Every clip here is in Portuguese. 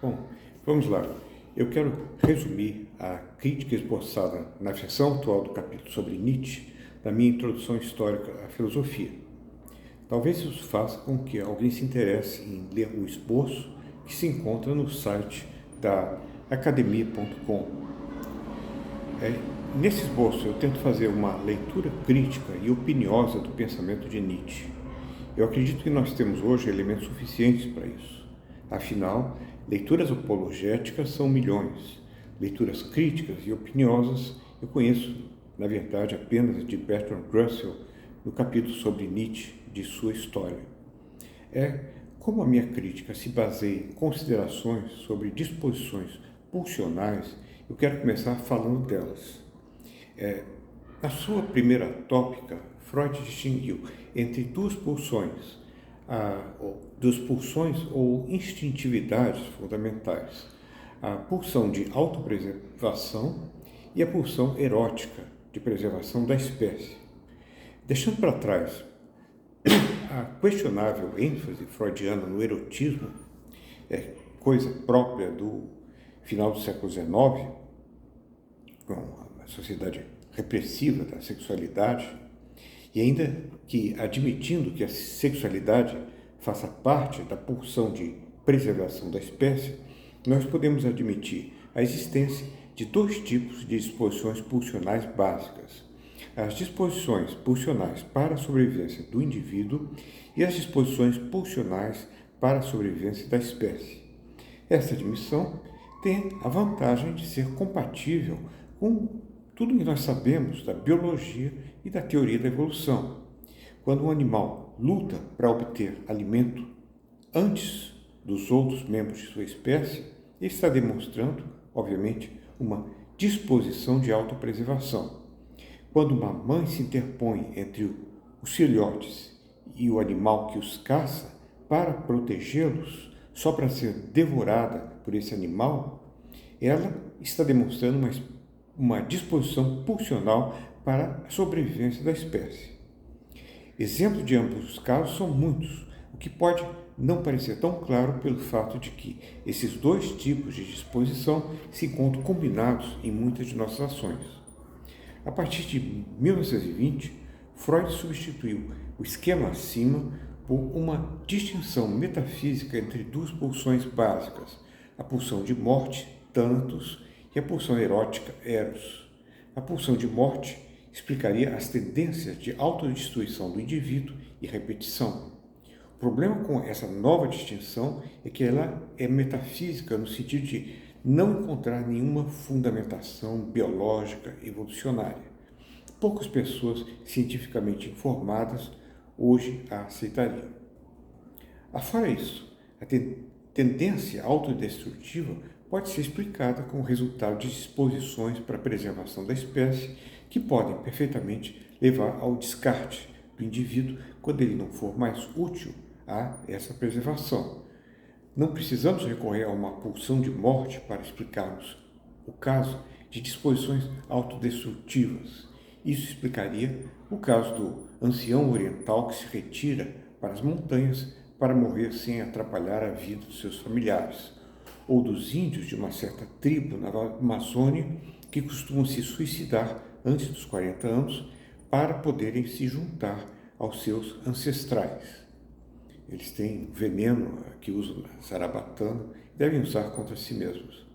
Bom, vamos lá. Eu quero resumir a crítica esboçada na versão atual do capítulo sobre Nietzsche da minha introdução histórica à filosofia. Talvez isso faça com que alguém se interesse em ler o esboço que se encontra no site da academia.com. Nesse esboço eu tento fazer uma leitura crítica e opiniosa do pensamento de Nietzsche. Eu acredito que nós temos hoje elementos suficientes para isso. Afinal, leituras apologéticas são milhões. Leituras críticas e opiniosas eu conheço, na verdade, apenas de Bertrand Russell, no capítulo sobre Nietzsche, de sua história. Como a minha crítica se baseia em considerações sobre disposições pulsionais, eu quero começar falando delas. Na sua primeira tópica, Freud distinguiu entre duas pulsões ou instintividades fundamentais, a pulsão de autopreservação e a pulsão erótica de preservação da espécie. Deixando para trás a questionável ênfase freudiana no erotismo, coisa própria do final do século XIX, com a sociedade repressiva da sexualidade, e ainda que admitindo que a sexualidade faça parte da pulsão de preservação da espécie, nós podemos admitir a existência de dois tipos de disposições pulsionais básicas: as disposições pulsionais para a sobrevivência do indivíduo e as disposições pulsionais para a sobrevivência da espécie. Esta admissão tem a vantagem de ser compatível com tudo que nós sabemos da biologia e da teoria da evolução. Quando um animal luta para obter alimento antes dos outros membros de sua espécie, ele está demonstrando, obviamente, uma disposição de autopreservação. Quando uma mãe se interpõe entre os filhotes e o animal que os caça para protegê-los, só para ser devorada por esse animal, ela está demonstrando uma disposição pulsional para a sobrevivência da espécie. Exemplos de ambos os casos são muitos, o que pode não parecer tão claro pelo fato de que esses dois tipos de disposição se encontram combinados em muitas de nossas ações. A partir de 1920, Freud substituiu o esquema acima por uma distinção metafísica entre duas pulsões básicas, a pulsão de morte, Thanatos, e a pulsão erótica, Eros. A pulsão de morte explicaria as tendências de autodestruição do indivíduo e repetição. O problema com essa nova distinção é que ela é metafísica no sentido de não encontrar nenhuma fundamentação biológica evolucionária. Poucas pessoas cientificamente informadas hoje a aceitariam. Afora isso, a tendência autodestrutiva pode ser explicada como resultado de disposições para a preservação da espécie que podem perfeitamente levar ao descarte do indivíduo quando ele não for mais útil a essa preservação. Não precisamos recorrer a uma pulsão de morte para explicarmos o caso de disposições autodestrutivas. Isso explicaria o caso do ancião oriental que se retira para as montanhas para morrer sem atrapalhar a vida dos seus familiares, ou dos índios de uma certa tribo na Amazônia que costumam se suicidar antes dos 40 anos para poderem se juntar aos seus ancestrais. Eles têm veneno que usam na zarabatana e devem usar contra si mesmos.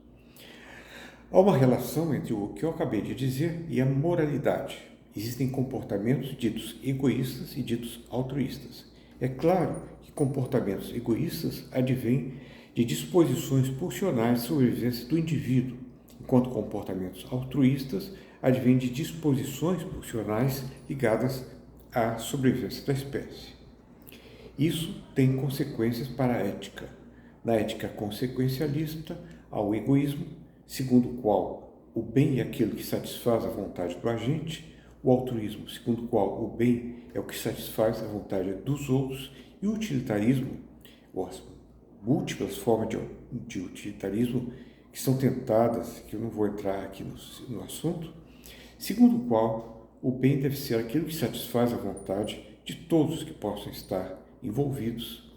Há uma relação entre o que eu acabei de dizer e a moralidade. Existem comportamentos ditos egoístas e ditos altruístas. É claro que comportamentos egoístas advêm de disposições pulsionais de sobrevivência do indivíduo, enquanto comportamentos altruístas advêm de disposições pulsionais ligadas à sobrevivência da espécie. Isso tem consequências para a ética. Na ética consequencialista, há o egoísmo, segundo o qual o bem é aquilo que satisfaz a vontade do agente, o altruísmo, segundo o qual o bem é o que satisfaz a vontade dos outros, e o utilitarismo, as múltiplas formas de utilitarismo que são tentadas, que eu não vou entrar aqui no assunto, segundo o qual o bem deve ser aquilo que satisfaz a vontade de todos que possam estar envolvidos.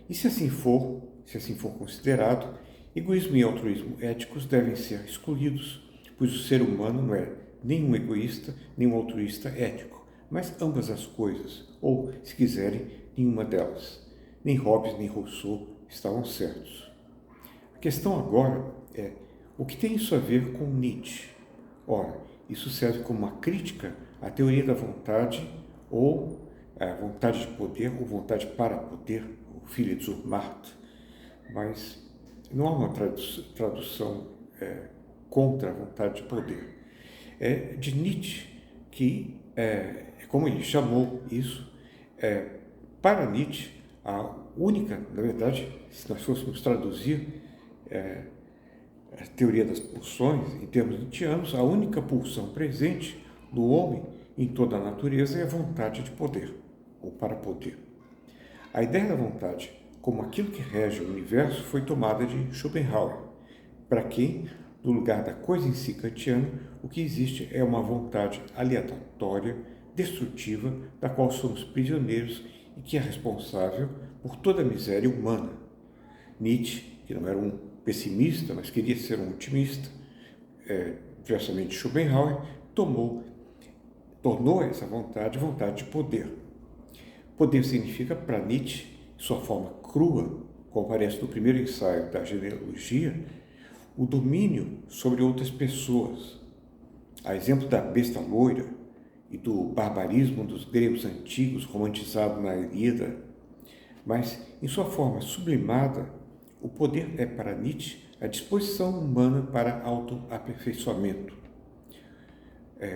E se assim for, se assim for considerado, egoísmo e altruísmo éticos devem ser excluídos, pois o ser humano não é nem um egoísta, nem um altruísta ético, mas ambas as coisas, ou, se quiserem, nenhuma delas. Nem Hobbes nem Rousseau estavam certos. A questão agora é, o que tem isso a ver com Nietzsche? Ora, isso serve como uma crítica à teoria da vontade, ou a vontade de poder, ou vontade para poder, o Philipp Zurmart, mas não há uma tradução contra a vontade de poder. É de Nietzsche, que como ele chamou isso, para Nietzsche, a única, na verdade, se nós fôssemos traduzir a teoria das pulsões, em termos nietzschianos, a única pulsão presente no homem em toda a natureza é a vontade de poder, ou para poder. A ideia da vontade, como aquilo que rege o universo, foi tomada de Schopenhauer, para quem, no lugar da coisa em si kantiana, o que existe é uma vontade aleatória, destrutiva, da qual somos prisioneiros e que é responsável por toda a miséria humana. Nietzsche, que não era um pessimista, mas queria ser um otimista, diversamente de Schopenhauer, tornou essa vontade de poder. Poder significa, para Nietzsche, sua forma crua, como aparece no primeiro ensaio da genealogia, o domínio sobre outras pessoas. A exemplo da besta loira e do barbarismo dos gregos antigos, romantizado na Ilíada, mas, em sua forma sublimada, o poder é, para Nietzsche, a disposição humana para autoaperfeiçoamento,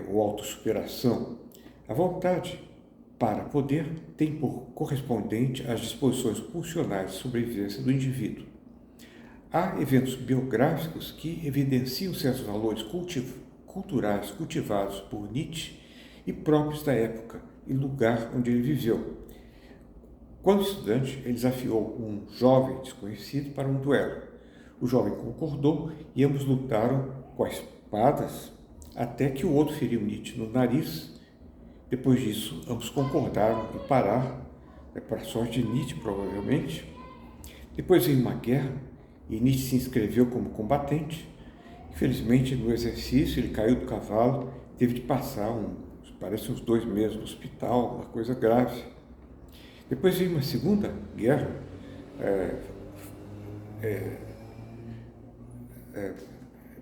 ou autossuperação. A vontade para poder tem por correspondente as disposições pulsionais de sobrevivência do indivíduo. Há eventos biográficos que evidenciam certos valores culturais cultivados por Nietzsche e próprios da época e lugar onde ele viveu. Quando estudante, ele desafiou um jovem desconhecido para um duelo. O jovem concordou e ambos lutaram com as espadas até que o outro feriu Nietzsche no nariz. Depois disso, ambos concordaram em parar, para a sorte de Nietzsche, provavelmente. Depois veio uma guerra e Nietzsche se inscreveu como combatente. Infelizmente, no exercício, ele caiu do cavalo, teve de passar parece uns 2 meses no hospital, uma coisa grave. Depois veio uma segunda guerra,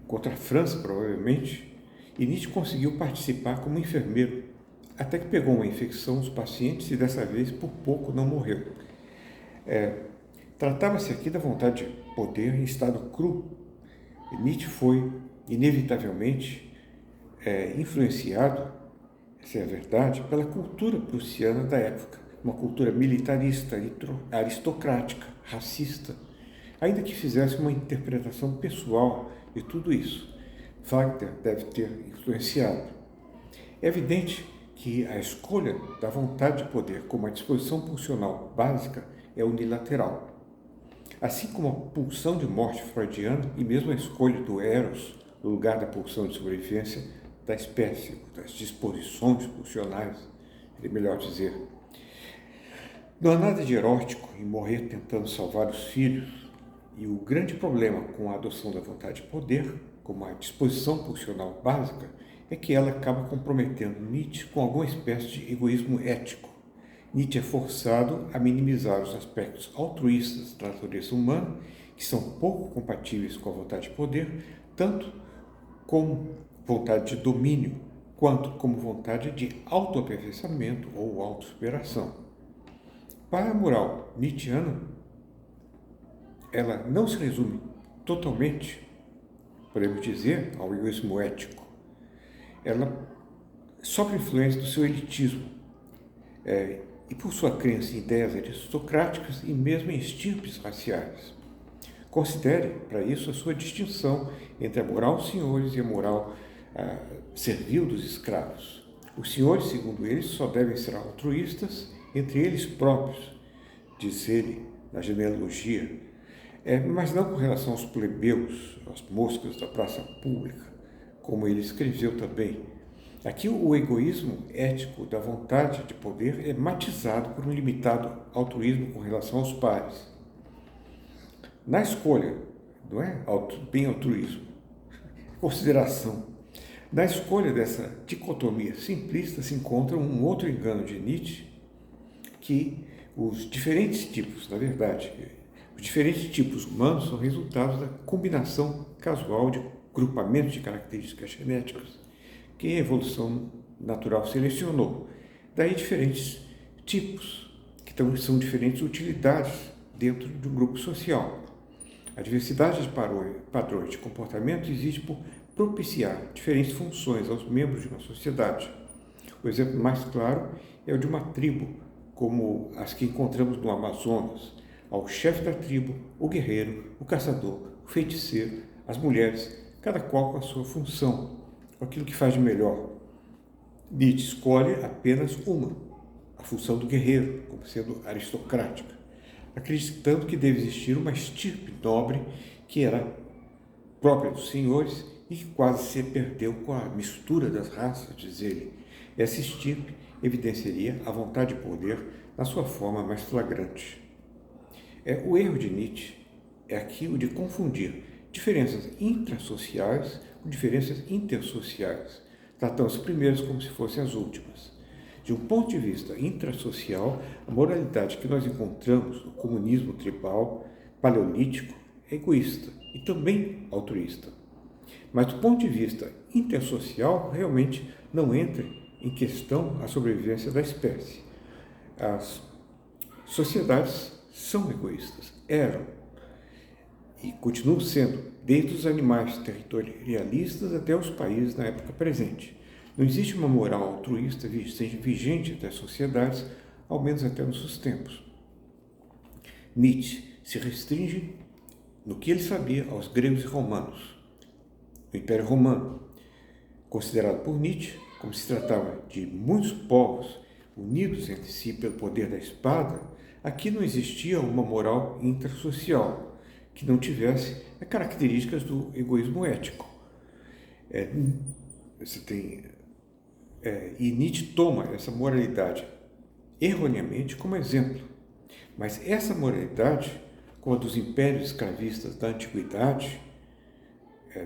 contra a França, provavelmente, e Nietzsche conseguiu participar como enfermeiro, até que pegou uma infecção dos pacientes e dessa vez, por pouco, não morreu. Tratava-se aqui da vontade de poder em estado cru. E Nietzsche foi, inevitavelmente, influenciado, essa é a verdade, pela cultura prussiana da época, uma cultura militarista, aristocrática, racista, ainda que fizesse uma interpretação pessoal de tudo isso. Wagner deve ter influenciado. É evidente que a escolha da vontade de poder como a disposição pulsional básica é unilateral. Assim como a pulsão de morte freudiana e mesmo a escolha do eros no lugar da pulsão de sobrevivência da espécie, das disposições pulsionais, é melhor dizer. Não há nada de erótico em morrer tentando salvar os filhos, e o grande problema com a adoção da vontade de poder, como a disposição pulsional básica, é que ela acaba comprometendo Nietzsche com alguma espécie de egoísmo ético. Nietzsche é forçado a minimizar os aspectos altruístas da natureza humana, que são pouco compatíveis com a vontade de poder, tanto como vontade de domínio, quanto como vontade de autoaperfeiçoamento ou autossuperação. Para a moral nietzschiana, ela não se resume totalmente, podemos dizer, ao egoísmo ético. Ela sofre influência do seu elitismo e por sua crença em ideias aristocráticas e mesmo em estirpes raciais. Considere, para isso, a sua distinção entre a moral dos senhores e a moral servil dos escravos. Os senhores, segundo eles, só devem ser altruístas entre eles próprios, diz ele na genealogia, mas não com relação aos plebeus, às moscas da praça pública, como ele escreveu também. Aqui o egoísmo ético da vontade de poder é matizado por um limitado altruísmo com relação aos pares. Na escolha, não é bem altruísmo, consideração. Na escolha dessa dicotomia simplista se encontra um outro engano de Nietzsche, que os diferentes tipos, na verdade, os diferentes tipos humanos são resultados da combinação casual de grupamentos de características genéticas que a evolução natural selecionou. Daí diferentes tipos, que são diferentes utilidades dentro de um grupo social. A diversidade de padrões de comportamento existe por propiciar diferentes funções aos membros de uma sociedade. O exemplo mais claro é o de uma tribo, como as que encontramos no Amazonas, ao chefe da tribo, o guerreiro, o caçador, o feiticeiro, as mulheres, cada qual com a sua função, com aquilo que faz de melhor. Nietzsche escolhe apenas uma, a função do guerreiro, como sendo aristocrática, acreditando que deve existir uma estirpe nobre que era própria dos senhores e que quase se perdeu com a mistura das raças, diz ele. Essa estirpe evidenciaria a vontade de poder na sua forma mais flagrante. O erro de Nietzsche é aquilo de confundir diferenças intrasociais com diferenças intersociais, tratando as primeiras como se fossem as últimas. De um ponto de vista intrasocial, a moralidade que nós encontramos no comunismo tribal paleolítico é egoísta e também altruísta. Mas do ponto de vista intersocial, realmente não entra em questão a sobrevivência da espécie. As sociedades são egoístas, eram e continuam sendo, desde os animais territorialistas até os países na época presente. Não existe uma moral altruísta vigente até as sociedades, ao menos até nos seus tempos. Nietzsche se restringe, no que ele sabia, aos gregos e romanos. O Império Romano, considerado por Nietzsche, como se tratava de muitos povos unidos entre si pelo poder da espada, aqui não existia uma moral intrasocial que não tivesse as características do egoísmo ético. E Nietzsche toma essa moralidade erroneamente como exemplo. Mas essa moralidade, como a dos impérios escravistas da antiguidade,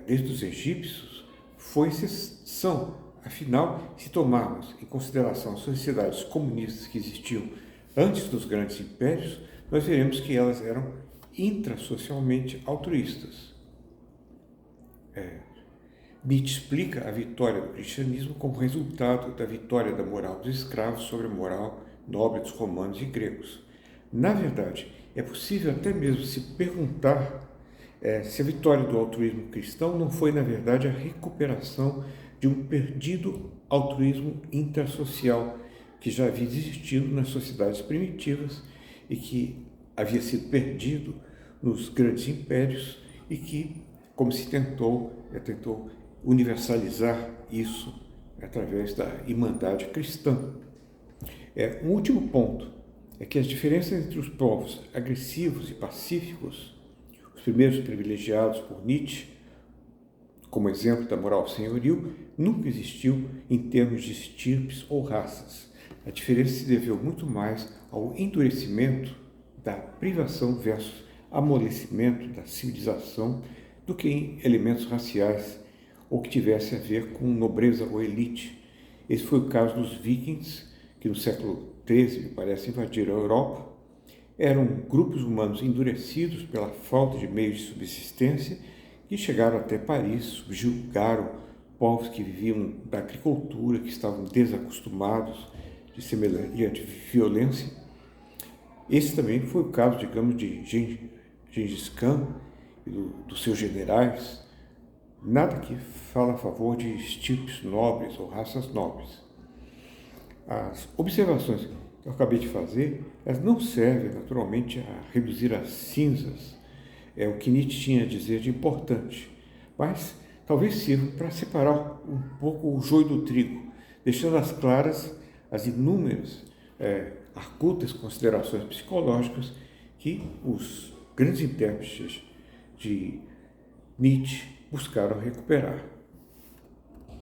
desde os egípcios, foi exceção. Afinal, se tomarmos em consideração as sociedades comunistas que existiam antes dos grandes impérios, nós veremos que elas eram intrasocialmente altruístas. Nietzsche explica a vitória do cristianismo como resultado da vitória da moral dos escravos sobre a moral nobre dos romanos e gregos. Na verdade, é possível até mesmo se perguntar se a vitória do altruísmo cristão não foi, na verdade, a recuperação de um perdido altruísmo intersocial que já havia existido nas sociedades primitivas e que havia sido perdido nos grandes impérios e que, como se tentou universalizar isso através da irmandade cristã. Um último ponto é que as diferenças entre os povos agressivos e pacíficos, os primeiros privilegiados por Nietzsche, como exemplo da moral senhoril, nunca existiu em termos de estirpes ou raças. A diferença se deveu muito mais ao endurecimento da privação versus amolecimento da civilização do que em elementos raciais ou que tivesse a ver com nobreza ou elite. Esse foi o caso dos vikings, que no século XIII, me parece, invadiram a Europa. Eram grupos humanos endurecidos pela falta de meios de subsistência que chegaram até Paris, subjugaram povos que viviam da agricultura, que estavam desacostumados de semelhante violência. Esse também foi o caso, digamos, de Gengis Khan e dos seus generais. Nada que fala a favor de estirpes nobres ou raças nobres. As observações que eu acabei de fazer, elas não servem naturalmente a reduzir as cinzas, o que Nietzsche tinha a dizer de importante, mas talvez sirvam para separar um pouco o joio do trigo, deixando às claras as inúmeras argutas considerações psicológicas que os grandes intérpretes de Nietzsche buscaram recuperar.